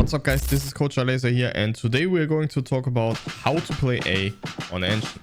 What's up guys, this is Coach Aleyzr here, and today we're going to talk about how to play A on Ancient.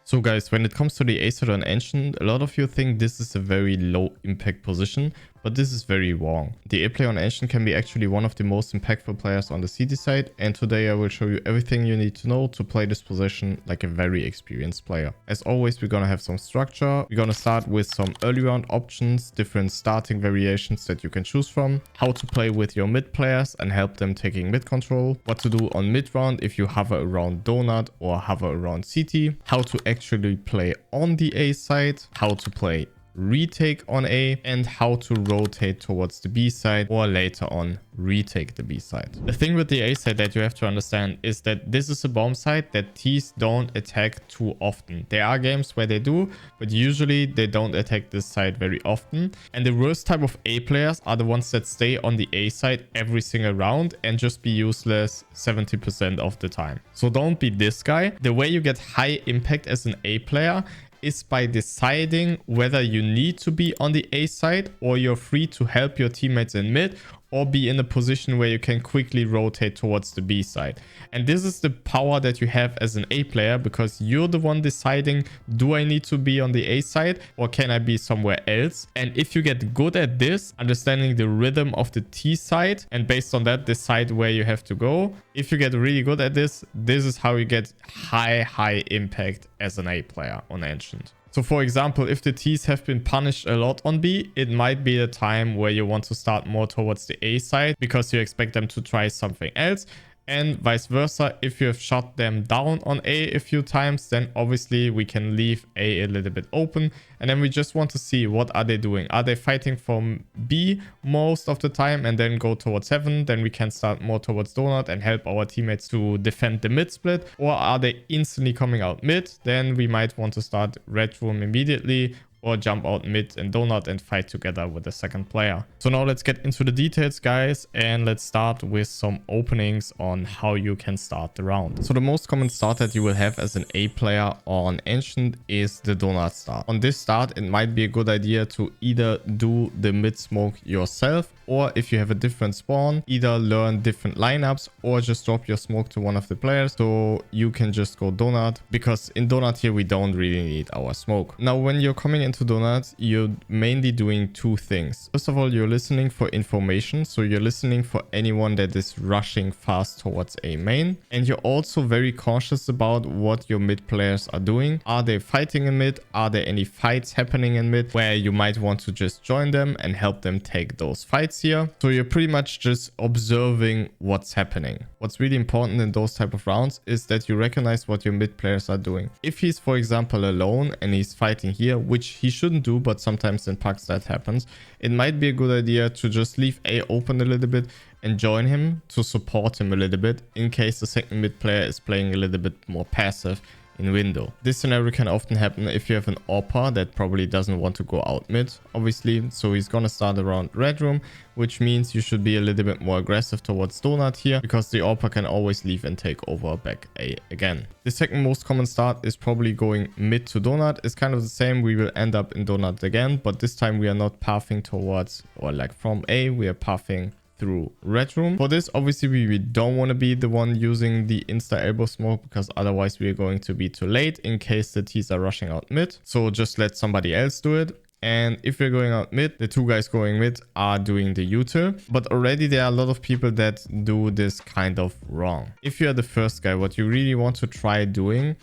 So guys, when it comes to the A side on Ancient, a lot of you think this is a very low impact position, but this is very wrong. The A player on Ancient can be actually one of the most impactful players on the CT side, and today I will show you everything you need to know to play this position like a very experienced player. As always, we're gonna have some structure. We're gonna start with some early round options, different starting variations that you can choose from, how to play with your mid players and help them taking mid control, what to do on mid round if you hover around Donut or hover around CT, how to actually play on the A side, how to play retake on A, and how to rotate towards the B side or later on retake the B side. The thing with the A side that you have to understand is that this is a bomb site that Ts don't attack too often. There are games where they do, but usually they don't attack this side very often. And the worst type of A players are the ones that stay on the A side every single round and just be useless 70% of the time. So don't be this guy. The way you get high impact as an A player is by deciding whether you need to be on the A side or you're free to help your teammates in mid or be in a position where you can quickly rotate towards the B side. And this is the power that you have as an A player, because you're the one deciding, do I need to be on the A side or can I be somewhere else? And if you get good at this, understanding the rhythm of the T side, and based on that decide where you have to go, if you get really good at this, this is how you get high impact as an A player on Ancient. So for example, if the Ts have been punished a lot on B, it might be the time where you want to start more towards the A side because you expect them to try something else. And vice versa, if you have shut them down on A a few times, then obviously we can leave A little bit open. And then we just want to see, what are they doing? Are they fighting from B most of the time and then go towards heaven? Then we can start more towards Donut and help our teammates to defend the mid split. Or are they instantly coming out mid? Then we might want to start red room immediately, or jump out mid and Donut and fight together with the second player. So now let's get into the details, guys, and let's start with some openings on how you can start the round. So the most common start that you will have as an A player on Ancient is the Donut start. On this start, it might be a good idea to either do the mid smoke yourself, or if you have a different spawn, either learn different lineups or just drop your smoke to one of the players so you can just go Donut, because in Donut here we don't really need our smoke. Now when you're coming into Donut, you're mainly doing two things. First of all, you're listening for information, so you're listening for anyone that is rushing fast towards A main, and you're also very cautious about what your mid players are doing. Are they fighting in mid? Are there any fights happening in mid where you might want to just join them and help them take those fights here? So you're pretty much just observing what's happening. What's really important in those type of rounds is that you recognize what your mid players are doing. If he's, for example, alone and he's fighting here, which he shouldn't do, but sometimes in packs that happens, it might be a good idea to just leave A open a little bit and join him to support him a little bit in case the second mid player is playing a little bit more passive in window. This scenario can often happen if you have an AWPer that probably doesn't want to go out mid, obviously, so he's gonna start around red room, which means you should be a little bit more aggressive towards Donut here, because the AWPer can always leave and take over back A again. The second most common start is probably going mid to Donut. It's kind of the same. We will end up in Donut again, but this time we are not pathing towards, or like from A, we are pathing through red room. For this, obviously we don't want to be the one using the insta elbow smoke, because otherwise we are going to be too late in case the Ts are rushing out mid. So just let somebody else do it. And if we're going out mid, the two guys going mid are doing the util. But already there are a lot of people that do this kind of wrong. If you are the first guy, what you really want to try doing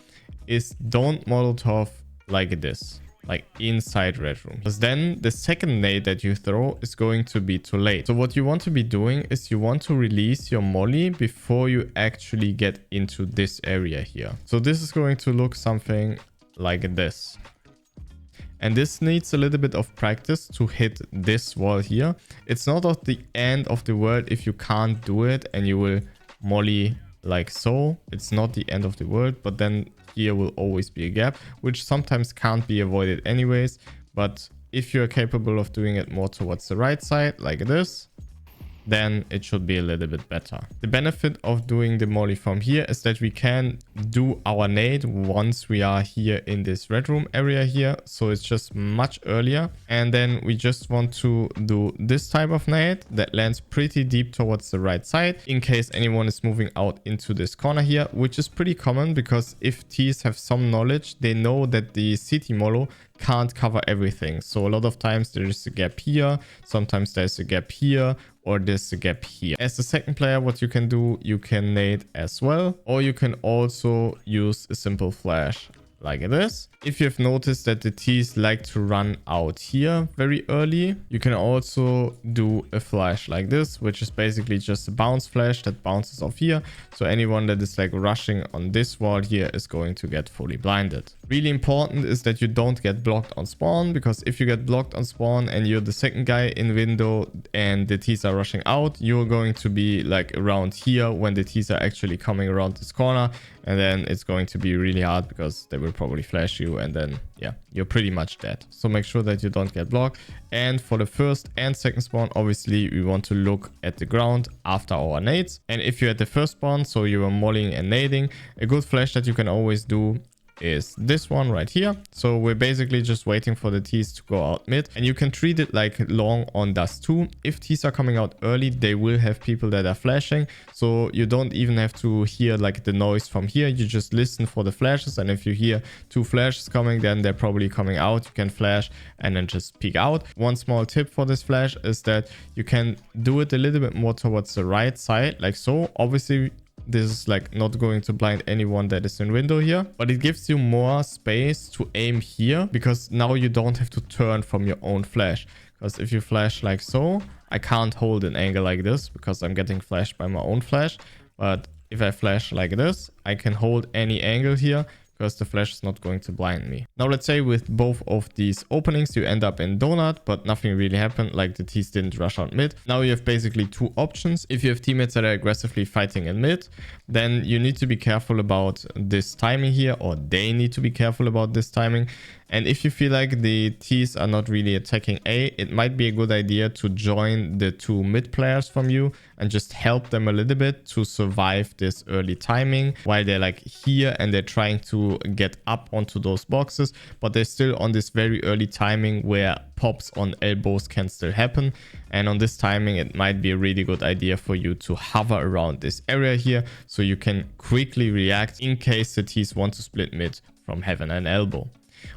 is don't Molotov like this, like inside red room, because then the second nade that you throw is going to be too late. So what you want to be doing is you want to release your molly before you actually get into this area here. So this is going to look something like this. And this needs a little bit of practice to hit this wall here. It's not at the end of the world if you can't do it and you will molly like so. It's not the end of the world, but then here will always be a gap, which sometimes can't be avoided anyways. But if you're capable of doing it more towards the right side like this, then it should be a little bit better. The benefit of doing the molly from here is that we can do our nade once we are here in this red room area here. So it's just much earlier. And then we just want to do this type of nade that lands pretty deep towards the right side in case anyone is moving out into this corner here, which is pretty common because if Ts have some knowledge, they know that the CT molo can't cover everything. So a lot of times there is a gap here, sometimes there's a gap here, or there's a gap here. As the second player, what you can do, you can nade as well, or you can also use a simple flash like this. If you've noticed that the Ts like to run out here very early, you can also do a flash like this, which is basically just a bounce flash that bounces off here. So anyone that is like rushing on this wall here is going to get fully blinded. Really important is that you don't get blocked on spawn, because if you get blocked on spawn and you're the second guy in window and the Ts are rushing out, you're going to be like around here when the Ts are actually coming around this corner. And then it's going to be really hard because they will probably flash you, and then yeah, you're pretty much dead. So make sure that you don't get blocked. And for the first and second spawn, obviously we want to look at the ground after our nades. And if you're at the first spawn, so you are mollying and nading, a good flash that you can always do is this one right here. So we're basically just waiting for the Ts to go out mid, and you can treat it like long on dust too. If Ts are coming out early, they will have people that are flashing, so you don't even have to hear like the noise from here. You just listen for the flashes, and if you hear two flashes coming, then they're probably coming out. You can flash and then just peek out. One small tip for this flash is that you can do it a little bit more towards the right side like so. Obviously this is like not going to blind anyone that is in window here, but it gives you more space to aim here, because now you don't have to turn from your own flash. Because if you flash like so, I can't hold an angle like this because I'm getting flashed by my own flash. But if I flash like this, I can hold any angle here because the flash is not going to blind me. Now let's say with both of these openings you end up in donut, but nothing really happened, like the Ts didn't rush out mid. Now you have basically two options. If you have teammates that are aggressively fighting in mid, then you need to be careful about this timing here, or they need to be careful about this timing. And if you feel like the Ts are not really attacking A, it might be a good idea to join the two mid players from you and just help them a little bit to survive this early timing while they're like here and they're trying to get up onto those boxes, but they're still on this very early timing where pops on elbows can still happen. And on this timing, it might be a really good idea for you to hover around this area here so you can quickly react in case the Ts want to split mid from having an elbow.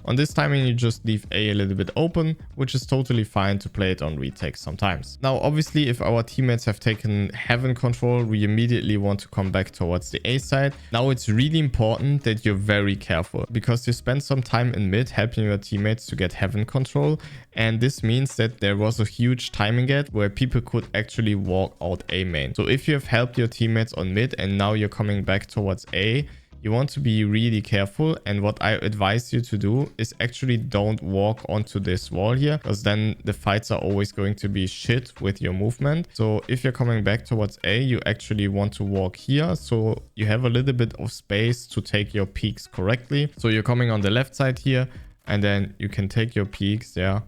On this timing, you just leave A little bit open, which is totally fine to play it on retake sometimes. Now, obviously, if our teammates have taken heaven control, we immediately want to come back towards the A side. Now, it's really important that you're very careful, because you spend some time in mid helping your teammates to get heaven control. And this means that there was a huge timing gap where people could actually walk out A main. So if you have helped your teammates on mid and now you're coming back towards A, you want to be really careful. And what I advise you to do is actually don't walk onto this wall here, because then the fights are always going to be shit with your movement. So if you're coming back towards A, you actually want to walk here, so you have a little bit of space to take your peaks correctly. So you're coming on the left side here, and then you can take your peaks there.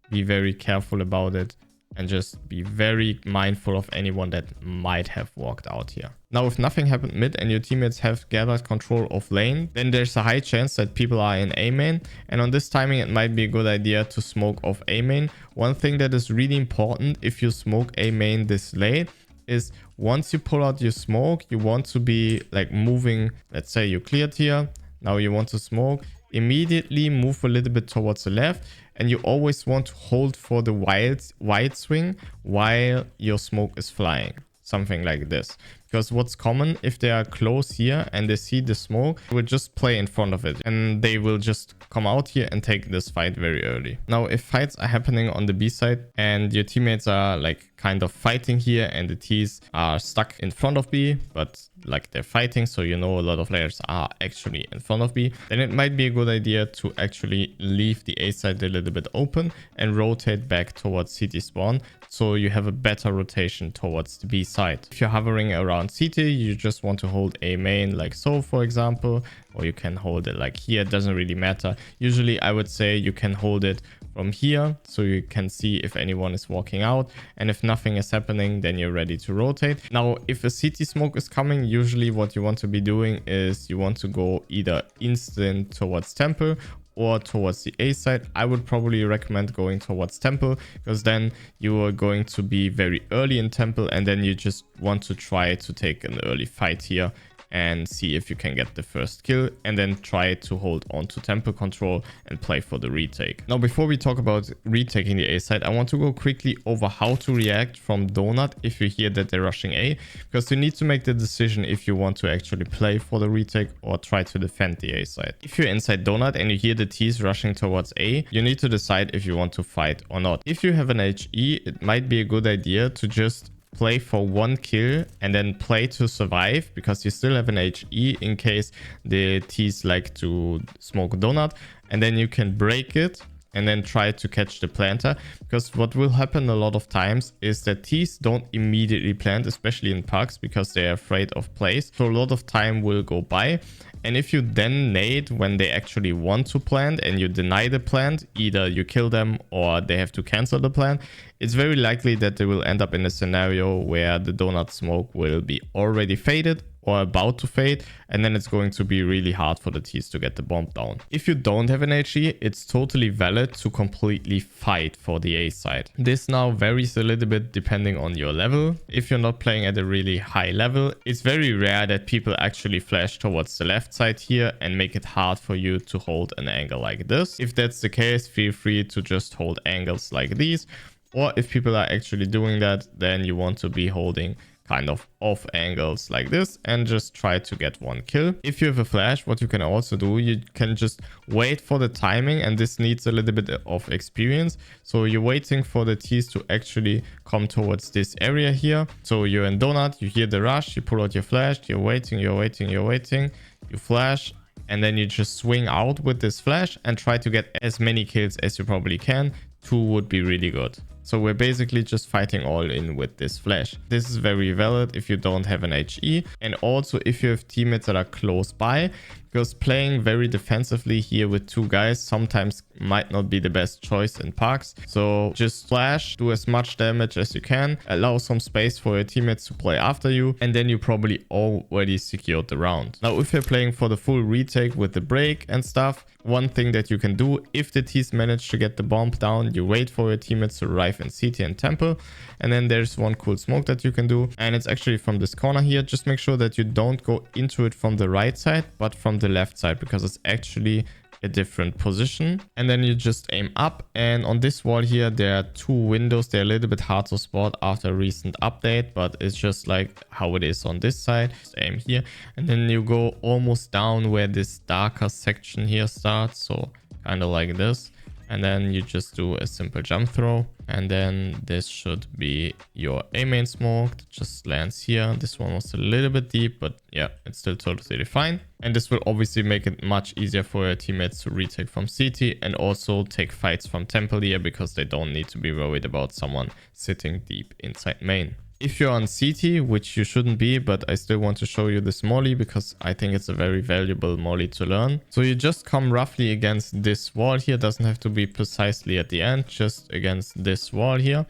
Be very careful about it, and just be very mindful of anyone that might have walked out here. Now, if nothing happened mid and your teammates have gathered control of lane, then there's a high chance that people are in A main. And on this timing, it might be a good idea to smoke off A main. One thing that is really important if you smoke A main this late is once you pull out your smoke, you want to be like moving. Let's say you cleared here. Now you want to smoke. Immediately move a little bit towards the left. And you always want to hold for the wide swing while your smoke is flying. Something like this. Because what's common, if they are close here and they see the smoke, they will just play in front of it. And they will just come out here and take this fight very early. Now, if fights are happening on the B side and your teammates are like kind of fighting here and the Ts are stuck in front of B, but like they're fighting, so you know a lot of players are actually in front of B, then it might be a good idea to actually leave the A side a little bit open and rotate back towards CT spawn, so you have a better rotation towards the B side. If you're hovering around CT, you just want to hold A main like so, for example, or you can hold it like here. It doesn't really matter. Usually I would say you can hold it from here, so you can see if anyone is walking out, and if nothing is happening, then you're ready to rotate. Now, if a CT smoke is coming, usually what you want to be doing is you want to go either instant towards temple or towards the A side. I would probably recommend going towards temple, because then you are going to be very early in temple, and then you just want to try to take an early fight here and see if you can get the first kill, and then try to hold on to tempo control and play for the retake. Now, before we talk about retaking the A side, I want to go quickly over how to react from donut if you hear that they're rushing A, because you need to make the decision if you want to actually play for the retake or try to defend the A side. If you're inside donut and you hear the T's rushing towards A, you need to decide if you want to fight or not. If you have an HE, it might be a good idea to just play for one kill and then play to survive, because you still have an HE in case the T's like to smoke donut, and then you can break it and then try to catch the planter. Because what will happen a lot of times is that T's don't immediately plant, especially in pucks, because they're afraid of plays. So a lot of time will go by. And if you then nade when they actually want to plant and you deny the plant, either you kill them or they have to cancel the plant, it's very likely that they will end up in a scenario where the donut smoke will be already faded or about to fade, and then it's going to be really hard for the T's to get the bomb down. If you don't have an HE, it's totally valid to completely fight for the A side. This now varies a little bit depending on your level. If you're not playing at a really high level, it's very rare that people actually flash towards the left side here and make it hard for you to hold an angle like this. If that's the case, feel free to just hold angles like these. Or if people are actually doing that, then you want to be holding kind of off angles like this and just try to get one kill. If you have a flash, what you can also do, you can just wait for the timing, and this needs a little bit of experience. So you're waiting for the T's to actually come towards this area here. So you're in donut, you hear the rush, you pull out your flash, you're waiting, you flash, and then you just swing out with this flash and try to get as many kills as you probably can. 2 would be really good. So we're basically just fighting all in with this flash. This is very valid if you don't have an HE, and also if you have teammates that are close by, because playing very defensively here with 2 guys sometimes might not be the best choice in parks. So just flash, do as much damage as you can, allow some space for your teammates to play after you, and then you probably already secured the round. Now, if you're playing for the full retake with the break and stuff, one thing that you can do, if the T's manage to get the bomb down, you wait for your teammates to arrive in CT and temple, and then there's one cool smoke that you can do, and it's actually from this corner here. Just make sure that you don't go into it from the right side but from the left side, because it's actually a different position. And then you just aim up, and on this wall here there are 2 windows. They're a little bit hard to spot after a recent update, but it's just like how it is on this side. Just aim here, and then you go almost down where this darker section here starts, so kind of like this, and then you just do a simple jump throw, and then this should be your A main smoke that just lands here. This one was a little bit deep, but yeah, it's still totally fine. And this will obviously make it much easier for your teammates to retake from CT and also take fights from temple here, because they don't need to be worried about someone sitting deep inside main. If you're on CT, which you shouldn't be, but I still want to show you this molly because I think it's a very valuable molly to learn. So you just come roughly against this wall here. Doesn't have to be precisely at the end, just against this wall here.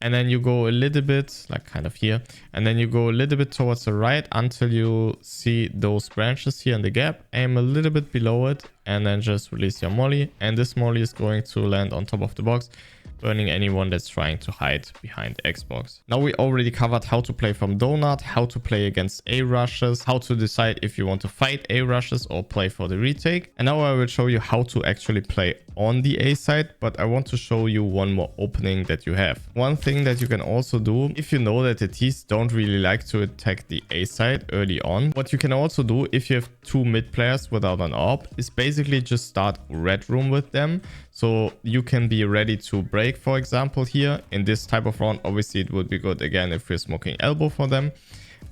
And then you go a little bit, like kind of here. And then you go a little bit towards the right until you see those branches here in the gap. Aim a little bit below it and then just release your molly. And this molly is going to land on top of the box, burning anyone that's trying to hide behind Xbox. Now we already covered how to play from donut, how to play against A rushes, how to decide if you want to fight A rushes or play for the retake. And now I will show you how to actually play on the A side, but I want to show you one more opening that you have. One thing that you can also do, if you know that the T's don't really like to attack the A side early on, what you can also do if you have 2 mid players without an AWP is basically just start red room with them. So you can be ready to break, for example, here in this type of round. Obviously it would be good again if we're smoking elbow for them.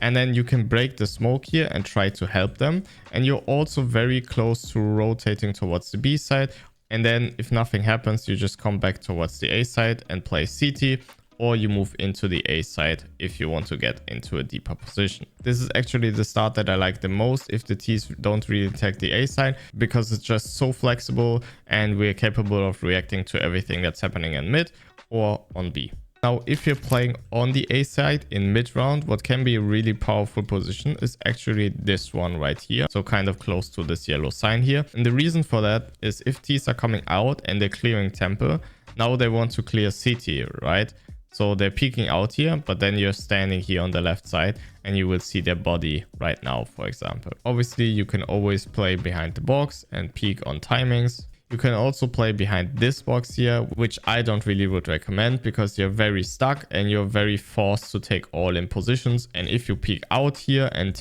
And then you can break the smoke here and try to help them. And you're also very close to rotating towards the B side. And then if nothing happens, you just come back towards the A side and play CT or you move into the A side if you want to get into a deeper position. This is actually the start that I like the most if the Ts don't really attack the A side, because it's just so flexible and we're capable of reacting to everything that's happening in mid or on B. Now, if you're playing on the A side in mid round, what can be a really powerful position is actually this one right here. So kind of close to this yellow sign here. And the reason for that is if Ts are coming out and they're clearing temple, now they want to clear CT, right? So they're peeking out here, but then you're standing here on the left side and you will see their body right now, for example. Obviously, you can always play behind the box and peek on timings. You can also play behind this box here, which I don't really would recommend because you're very stuck and you're very forced to take all in positions. And if you peek out here and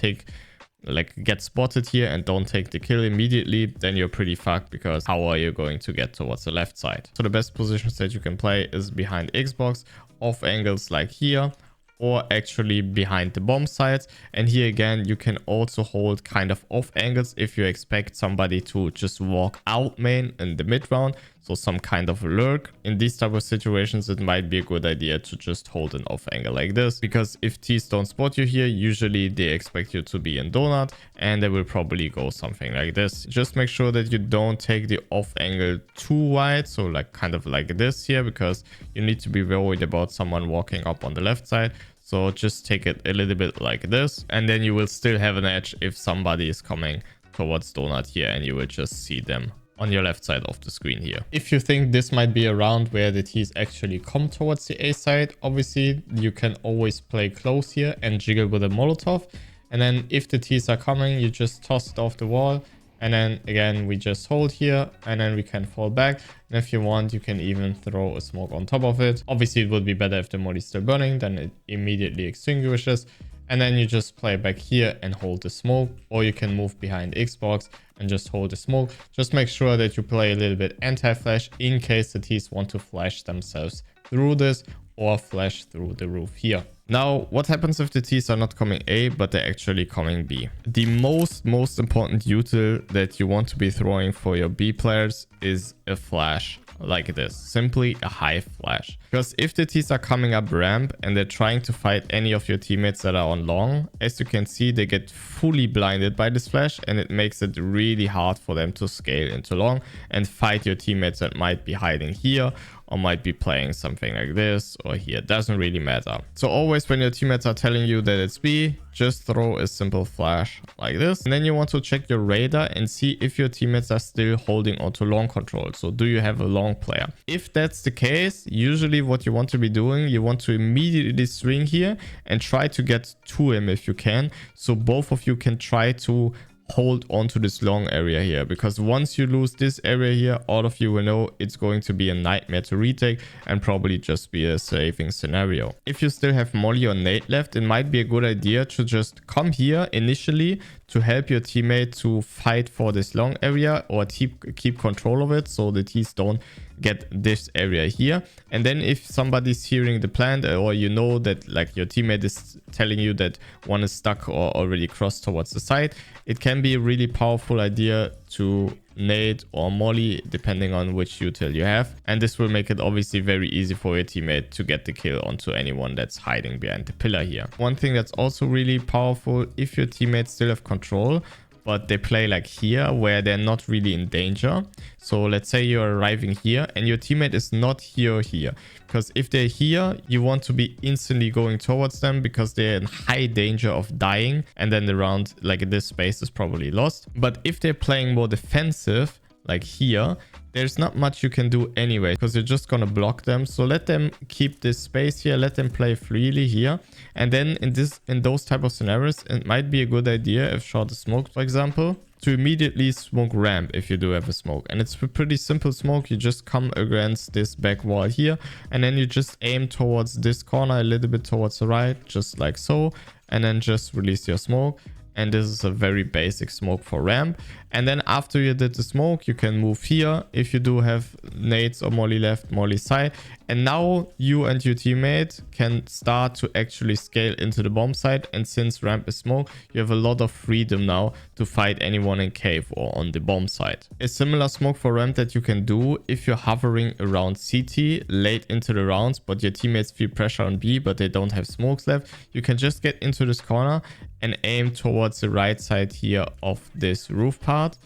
get spotted here and don't take the kill immediately, then you're pretty fucked, because how are you going to get towards the left side? So the best positions that you can play is behind Xbox, off angles like here, or actually behind the bomb sites. And here again, you can also hold kind of off angles if you expect somebody to just walk out main in the mid round. So some kind of lurk. In these type of situations, it might be a good idea to just hold an off angle like this, because if Ts don't spot you here, usually they expect you to be in donut and they will probably go something like this. Just make sure that you don't take the off angle too wide, so like kind of like this here, because you need to be worried about someone walking up on the left side. So just take it a little bit like this, and then you will still have an edge if somebody is coming towards donut here, and you will just see them on your left side of the screen here. If you think this might be a round where the Ts actually come towards the A side, obviously you can always play close here and jiggle with a Molotov. And then if the Ts are coming, you just toss it off the wall. And then again, we just hold here and then we can fall back. And if you want, you can even throw a smoke on top of it. Obviously, it would be better if the molly is still burning, then it immediately extinguishes. And then you just play back here and hold the smoke, or you can move behind Xbox and just hold the smoke. Just make sure that you play a little bit anti-flash in case the Ts want to flash themselves through this or flash through the roof here. Now, what happens if the Ts are not coming A, but they're actually coming B? The most important util that you want to be throwing for your B players is a flash like this. Simply a high flash. Because if the Ts are coming up ramp and they're trying to fight any of your teammates that are on long, as you can see, they get fully blinded by this flash, and it makes it really hard for them to scale into long and fight your teammates that might be hiding here or might be playing something like this or here. Doesn't really matter. So always when your teammates are telling you that it's B, just throw a simple flash like this. And then you want to check your radar and see if your teammates are still holding onto long control. So do you have a long player? If that's the case, usually what you want to be doing, you want to immediately swing here and try to get to him if you can. So both of you can try to hold on to this long area here, because once you lose this area here, all of you will know it's going to be a nightmare to retake and probably just be a saving scenario. If you still have molly or nade left, it might be a good idea to just come here initially to help your teammate to fight for this long area or keep control of it, so the Ts don't get this area here. And then if somebody's hearing the plant, or you know that like your teammate is telling you that one is stuck or already crossed towards the side, it can be a really powerful idea to nade or molly depending on which util you have, and this will make it obviously very easy for your teammate to get the kill onto anyone that's hiding behind the pillar here. One thing that's also really powerful, if your teammates still have control but they play like here where they're not really in danger. So let's say you're arriving here and your teammate is not here or here, because if they're here, you want to be instantly going towards them because they're in high danger of dying, and then the round like this space is probably lost. But if they're playing more defensive like here, there's not much you can do anyway, because you're just gonna block them. So let them keep this space here, let them play freely here. And then in those type of scenarios, it might be a good idea, if short is smoked for example, to immediately smoke ramp if you do have a smoke. And it's a pretty simple smoke. You just come against this back wall here, and then you just aim towards this corner a little bit towards the right, just like so, and then just release your smoke. And this is a very basic smoke for ramp. And then after you did the smoke, you can move here. If you do have nades or molly left, molly side, And now you and your teammate can start to actually scale into the bomb site. And since ramp is smoke, you have a lot of freedom now to fight anyone in cave or on the bomb site. A similar smoke for ramp that you can do if you're hovering around CT late into the rounds, but your teammates feel pressure on B, but they don't have smokes left. You can just get into this corner and aim towards the right side here of this roof part.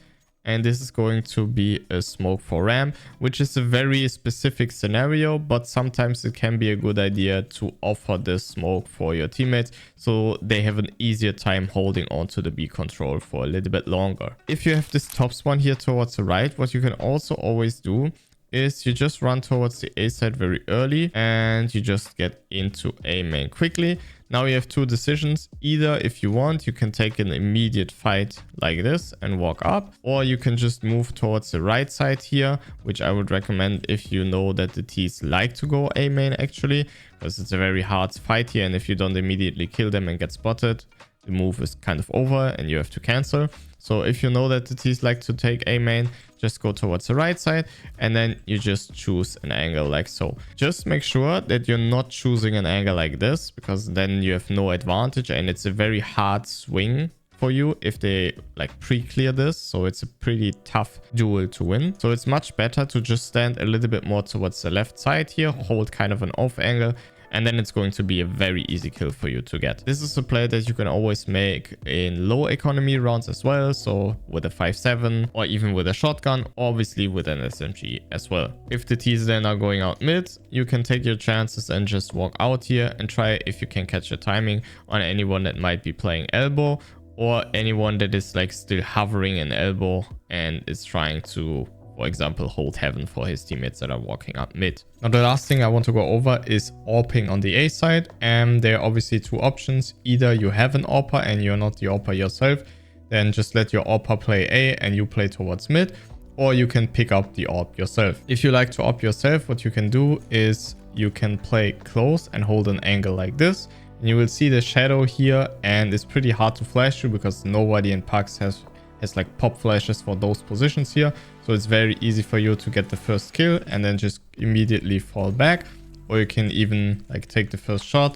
And this is going to be a smoke for ramp, which is a very specific scenario, but sometimes it can be a good idea to offer this smoke for your teammates so they have an easier time holding on to the B control for a little bit longer. If you have this top spawn here towards the right, what you can also always do is you just run towards the A side very early and you just get into A main quickly. Now you have two decisions. Either if you want, you can take an immediate fight like this and walk up, or you can just move towards the right side here, which I would recommend if you know that the T's like to go A main actually, because it's a very hard fight here. And if you don't immediately kill them and get spotted, the move is kind of over and you have to cancel. So if you know that the T's like to take A main, just go towards the right side and then you just choose an angle like so. Just make sure that you're not choosing an angle like this, because then you have no advantage and it's a very hard swing for you if they like pre-clear this. So it's a pretty tough duel to win. So it's much better to just stand a little bit more towards the left side here, hold kind of an off angle, and then it's going to be a very easy kill for you to get. This is a play that you can always make in low economy rounds as well. So with a 5.7 or even with a shotgun, obviously with an SMG as well. If the T's then are going out mid, you can take your chances and just walk out here and try if you can catch a timing on anyone that might be playing elbow, or anyone that is like still hovering in elbow and is trying to, for example, hold heaven for his teammates that are walking up mid. Now the last thing I want to go over is AWPING on the A side, and there are obviously two options. Either you have an AWPer and you're not the AWPer yourself, then just let your AWPer play A and you play towards mid, or you can pick up the AWP yourself. If you like to AWP yourself, what you can do is you can play close and hold an angle like this, and you will see the shadow here, and it's pretty hard to flash you because nobody in PUCs has like pop flashes for those positions here. So it's very easy for you to get the first kill and then just immediately fall back. Or you can even like take the first shot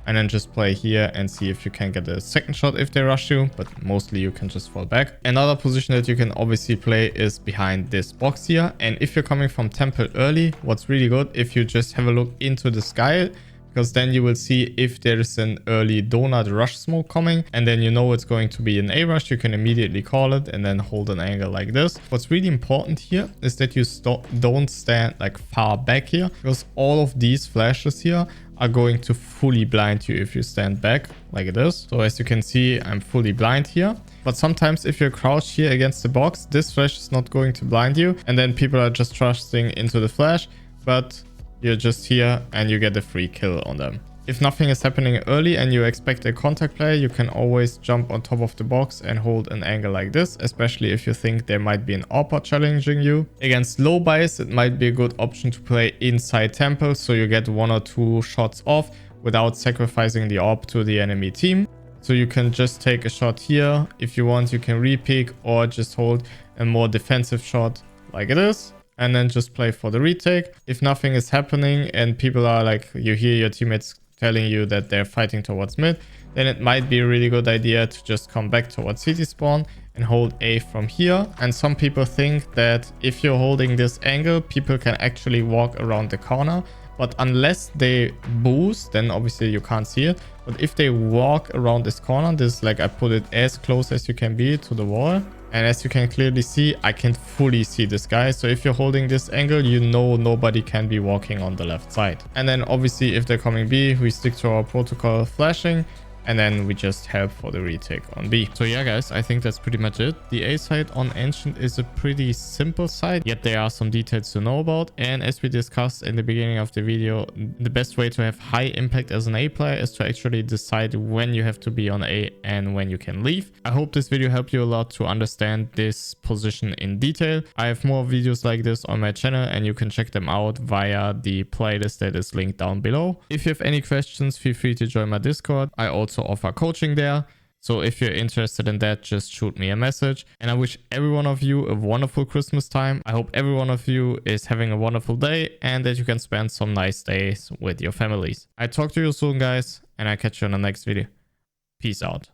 and then just play here and see if you can get a second shot if they rush you, but mostly you can just fall back. Another position that you can obviously play is behind this box here. And if you're coming from temple early, what's really good if you just have a look into the sky, because then you will see if there is an early donut rush smoke coming, and then you know it's going to be an A rush. You can immediately call it and then hold an angle like this. What's really important here is that you don't stand like far back here, because all of these flashes here are going to fully blind you if you stand back like this. So as you can see, I'm fully blind here. But sometimes if you're crouched here against the box, this flash is not going to blind you, and then people are just trusting into the flash, but you're just here and you get a free kill on them. If nothing is happening early and you expect a contact player, you can always jump on top of the box and hold an angle like this, especially if you think there might be an AWPer challenging you. Against low buys, it might be a good option to play inside temple, so you get 1 or 2 shots off without sacrificing the AWP to the enemy team. So you can just take a shot here. If you want, you can repick or just hold a more defensive shot like it is, and then just play for the retake. If nothing is happening and people are like, you hear your teammates telling you that they're fighting towards mid, then it might be a really good idea to just come back towards city spawn and hold A from here. And some people think that if you're holding this angle, people can actually walk around the corner. But unless they boost, then obviously you can't see it. But if they walk around this corner, this, like, I put it as close as you can be to the wall. And as you can clearly see, I can fully see this guy. So if you're holding this angle, you know nobody can be walking on the left side. And then obviously if they're coming B, we stick to our protocol flashing. And then we just help for the retake on B. So yeah, guys, I think that's pretty much it. The A side on Ancient is a pretty simple side, yet there are some details to know about. And as we discussed in the beginning of the video, the best way to have high impact as an A player is to actually decide when you have to be on A and when you can leave. I hope this video helped you a lot to understand this position in detail. I have more videos like this on my channel and you can check them out via the playlist that is linked down below. If you have any questions, feel free to join my Discord. I also offer coaching there. So if you're interested in that, just shoot me a message. And I wish every one of you a wonderful Christmas time. I hope every one of you is having a wonderful day and that you can spend some nice days with your families. I talk to you soon, guys, and I catch you in the next video. Peace out.